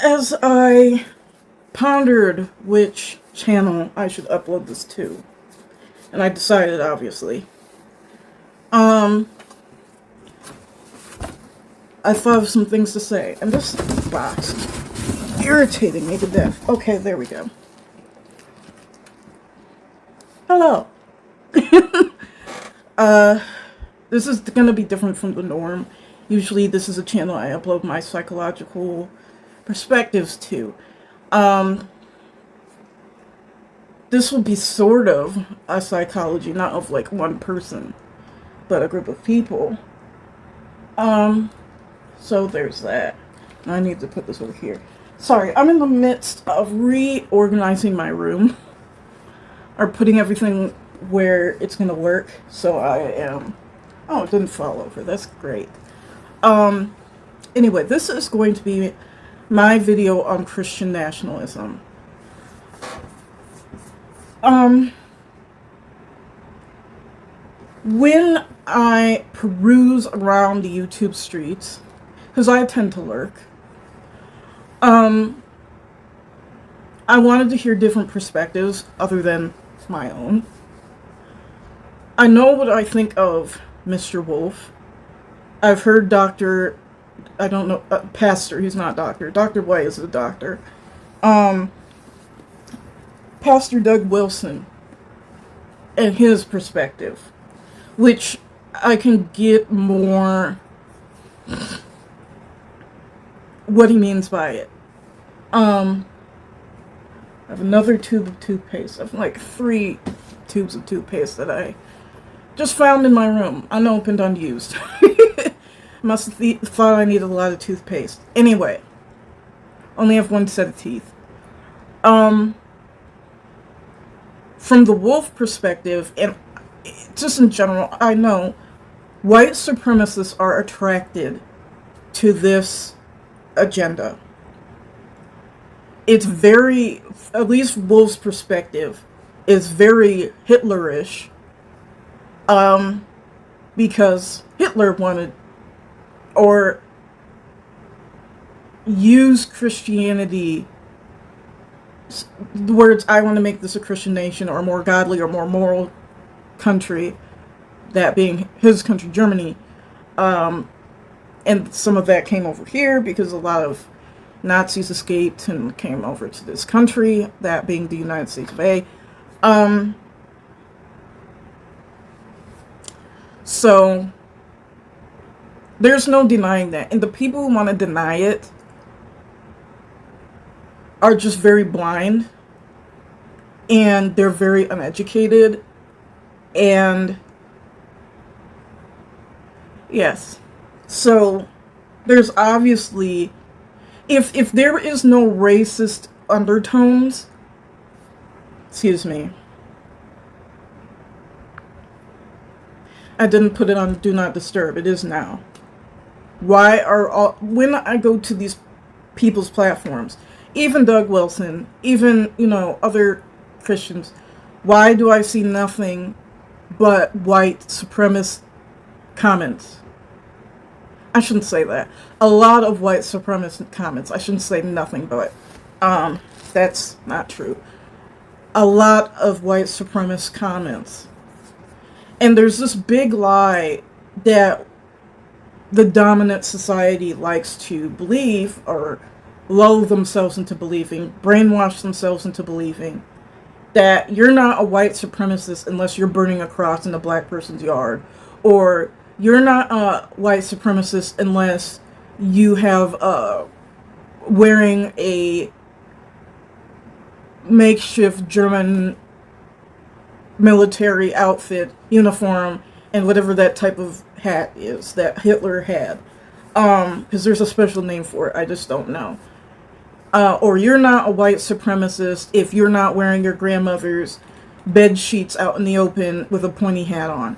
as I pondered which channel I should upload this to, and I decided, obviously, I thought of some things to say, and this box is irritating me to death. Okay, there we go. Hello. This is going to be different from the norm. Usually this is a channel I upload my psychological perspectives to. This will be sort of a psychology, not of like one person, but a group of people. So there's that. I need to put this over here. Sorry, I'm in the midst of reorganizing my room, or putting everything where it's going to work. So I am... Oh, it didn't fall over. That's great. Anyway, this is going to be my video on Christian nationalism. When I peruse around the YouTube streets, because I tend to lurk, I wanted to hear different perspectives other than my own. I know what I think of Mr. Wolf. I've heard Pastor, he's not doctor. Dr. White is a doctor. Pastor Doug Wilson and his perspective, which I can get more what he means by it. I have another tube of toothpaste. I have like 3 tubes of toothpaste that I just found in my room, unopened, unused. Must have thought I needed a lot of toothpaste. Anyway, only have 1 set of teeth. From the wolf perspective, and just in general, I know white supremacists are attracted to this agenda. It's very, at least Wolf's perspective, is very Hitlerish. Because Hitler wanted, or used Christianity, the words, I want to make this a Christian nation, or a more godly or more moral country, that being his country, Germany. And some of that came over here because a lot of Nazis escaped and came over to this country, that being the United States of A. So there's no denying that. And the people who want to deny it are just very blind, and they're very uneducated, and yes. So there's obviously, if there is no racist undertones, excuse me, I didn't put it on Do Not Disturb. It is now. Why are all... When I go to these people's platforms, even Doug Wilson, even, other Christians, why do I see nothing but white supremacist comments? I shouldn't say that. A lot of white supremacist comments. I shouldn't say nothing but. That's not true. A lot of white supremacist comments. And there's this big lie that the dominant society likes to believe, or lull themselves into believing, brainwash themselves into believing, that you're not a white supremacist unless you're burning a cross in a black person's yard, or you're not a white supremacist unless you have wearing a makeshift German military outfit, uniform, and whatever that type of hat is that Hitler had. Because there's a special name for it, I just don't know. Or you're not a white supremacist if you're not wearing your grandmother's bed sheets out in the open with a pointy hat on.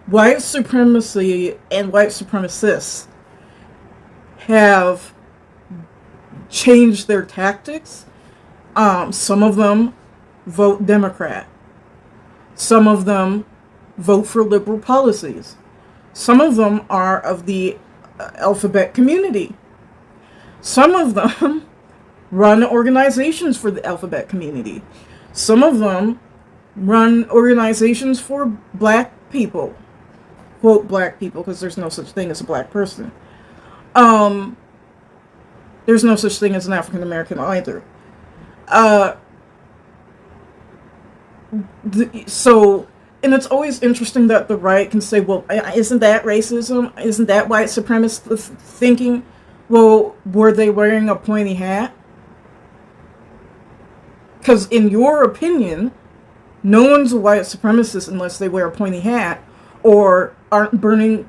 White supremacy and white supremacists have changed their tactics. Some of them vote Democrat. Some of them vote for liberal policies. Some of them are of the alphabet community. Some of them run organizations for the alphabet community. Some of them run organizations for black people. Quote, black people, because there's no such thing as a black person. There's no such thing as an African American either. And it's always interesting that the right can say, well, isn't that racism? Isn't that white supremacist thinking? Well, were they wearing a pointy hat? Because in your opinion, no one's a white supremacist unless they wear a pointy hat or aren't burning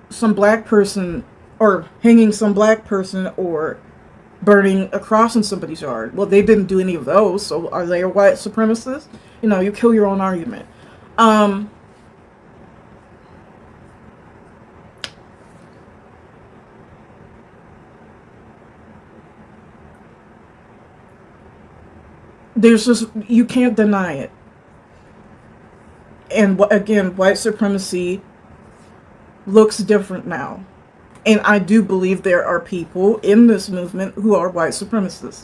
some black person or hanging some black person or burning a cross in somebody's yard. Well, they didn't do any of those, so are they a white supremacist? You know, you kill your own argument. There's just, you can't deny it. And again, white supremacy looks different now. And I do believe there are people in this movement who are white supremacists.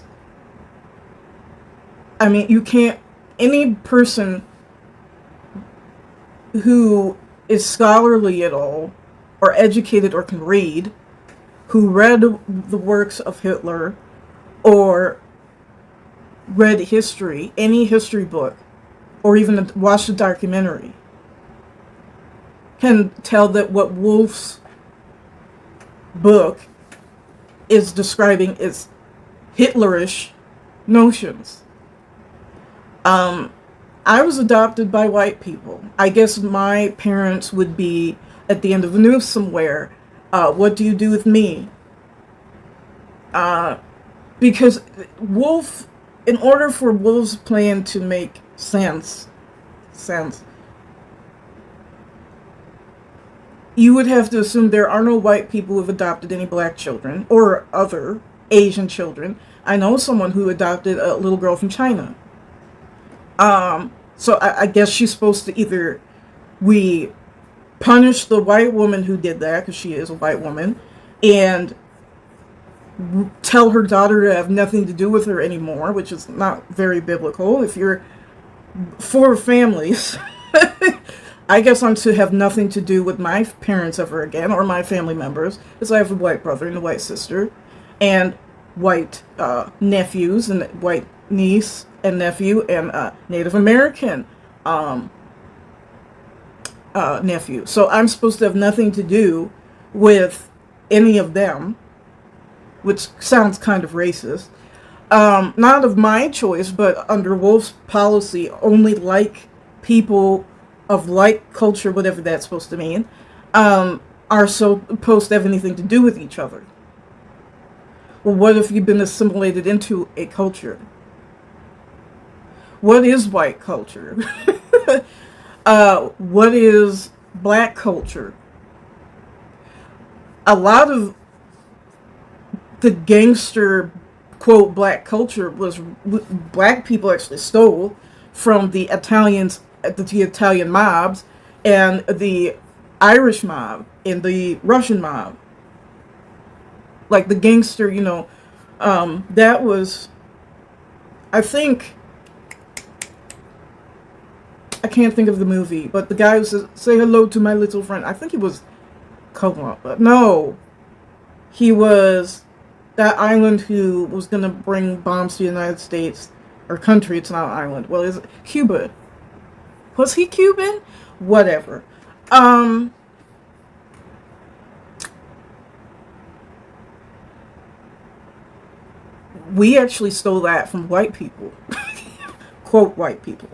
I mean, you can't, any person who is scholarly at all, or educated or can read, who read the works of Hitler, or read history, any history book, or even watched a documentary, can tell that what Wolf's book is describing is Hitlerish notions. I was adopted by white people. I guess my parents would be at the end of the news somewhere. What do you do with me? Because Wolf, in order for Wolf's plan to make sense, you would have to assume there are no white people who have adopted any black children or other Asian children. I know someone who adopted a little girl from China. So I guess she's supposed to either we punish the white woman who did that, because she is a white woman, and tell her daughter to have nothing to do with her anymore, which is not very biblical. If you're for families, I guess I'm to have nothing to do with my parents ever again, or my family members, because I have a white brother and a white sister, and white nephews, and white niece and nephew, and Native American nephew. So I'm supposed to have nothing to do with any of them, which sounds kind of racist. Not of my choice, but under Wolf's policy, only like people of like culture, whatever that's supposed to mean, are supposed to have anything to do with each other. Well, what if you've been assimilated into a culture? What is white culture? What is black culture? A lot of the gangster, quote, black culture was black people actually stole from the Italians, the Italian mobs, and the Irish mob, and the Russian mob. Like the gangster, you know, that was, I think, I can't think of the movie, but the guy who says, say hello to my little friend, I think he was Columbus. No, he was that island who was going to bring bombs to the United States, or country, it's not an island. Well, is it Cuba? Was he Cuban? Whatever. We actually stole that from white people. Quote, white people.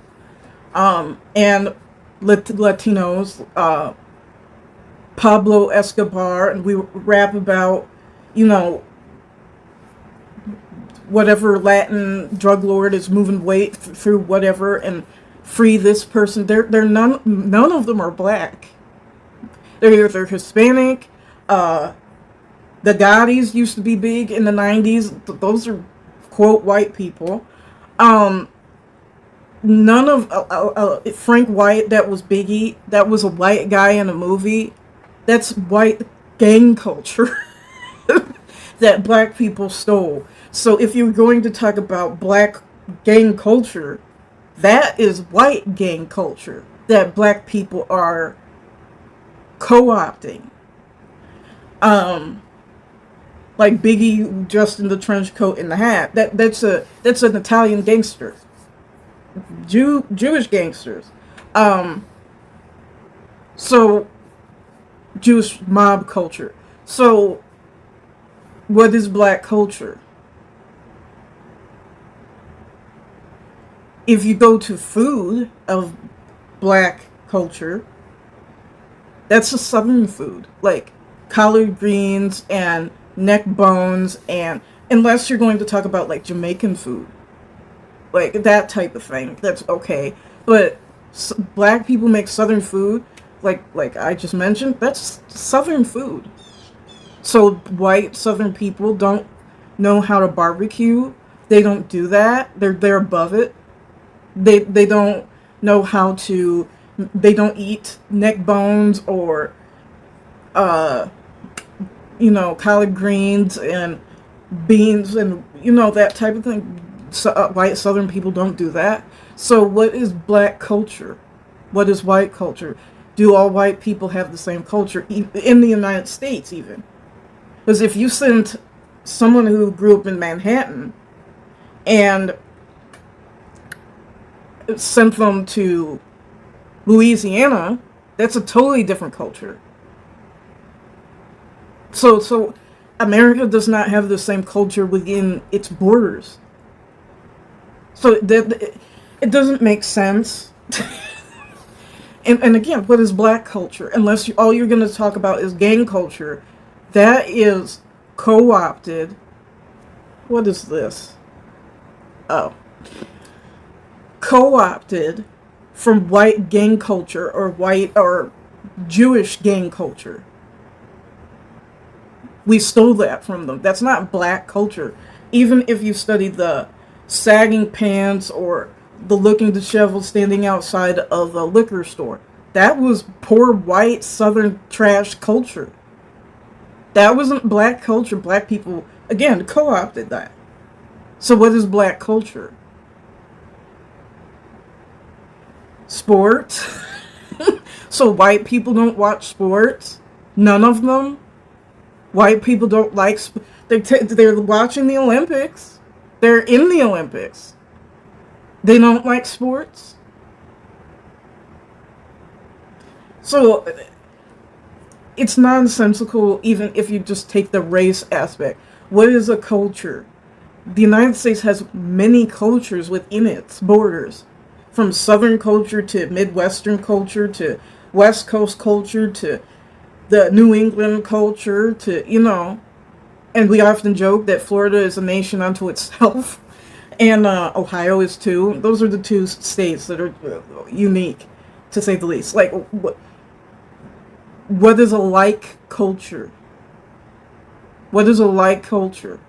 And Latinos, Pablo Escobar, and we rap about, you know, whatever Latin drug lord is moving weight through whatever and free this person. They're none of them are black. They're either Hispanic. The Gaudis used to be big in the 90s. Those are, quote, white people. None of Frank White, that was Biggie, that was a white guy in a movie. That's white gang culture. that black people stole. So if you're going to talk about black gang culture, that is white gang culture that black people are co-opting. Like Biggie dressed in the trench coat and the hat. That's an Italian gangster. Jewish gangsters. So Jewish mob culture. So what is black culture? If you go to food of black culture, that's a southern food, like collard greens and neck bones, and unless you're going to talk about like Jamaican food, like that type of thing, that's okay. But black people make southern food, like I just mentioned, that's southern food. So white southern people don't know how to barbecue. They don't do that. They're above it. They don't know how to. They don't eat neck bones or collard greens and beans and that type of thing. So, white southern people don't do that. So what is black culture? What is white culture? Do all white people have the same culture in the United States even? Because if you send someone who grew up in Manhattan and sent them to Louisiana, that's a totally different culture. So America does not have the same culture within its borders. So it doesn't make sense. And again, what is black culture? Unless all you're going to talk about is gang culture, that is co-opted. What is this? Oh. Co-opted from white gang culture or white or Jewish gang culture. We stole that from them. That's not black culture. Even if you study the sagging pants or the looking disheveled standing outside of a liquor store, that was poor white southern trash culture. That wasn't black culture. Black people, again, co-opted that. So what is black culture? Sports. So white people don't watch sports. None of them. White people don't like. They're watching the Olympics. They're in the Olympics. They don't like sports. So it's nonsensical even if you just take the race aspect. What is a culture? The United States has many cultures within its borders. From Southern culture to Midwestern culture to West Coast culture to the New England culture to, and we often joke that Florida is a nation unto itself, and Ohio is too. Those are the two states that are unique, to say the least. Like, what is a like culture? What is a like culture?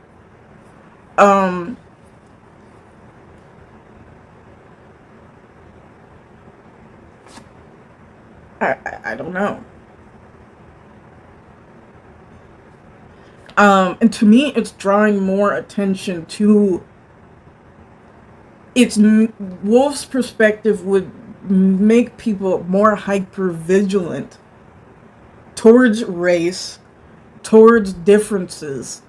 I don't know. And to me, it's drawing more attention to Wolf's perspective would make people more hyper vigilant towards race, towards differences,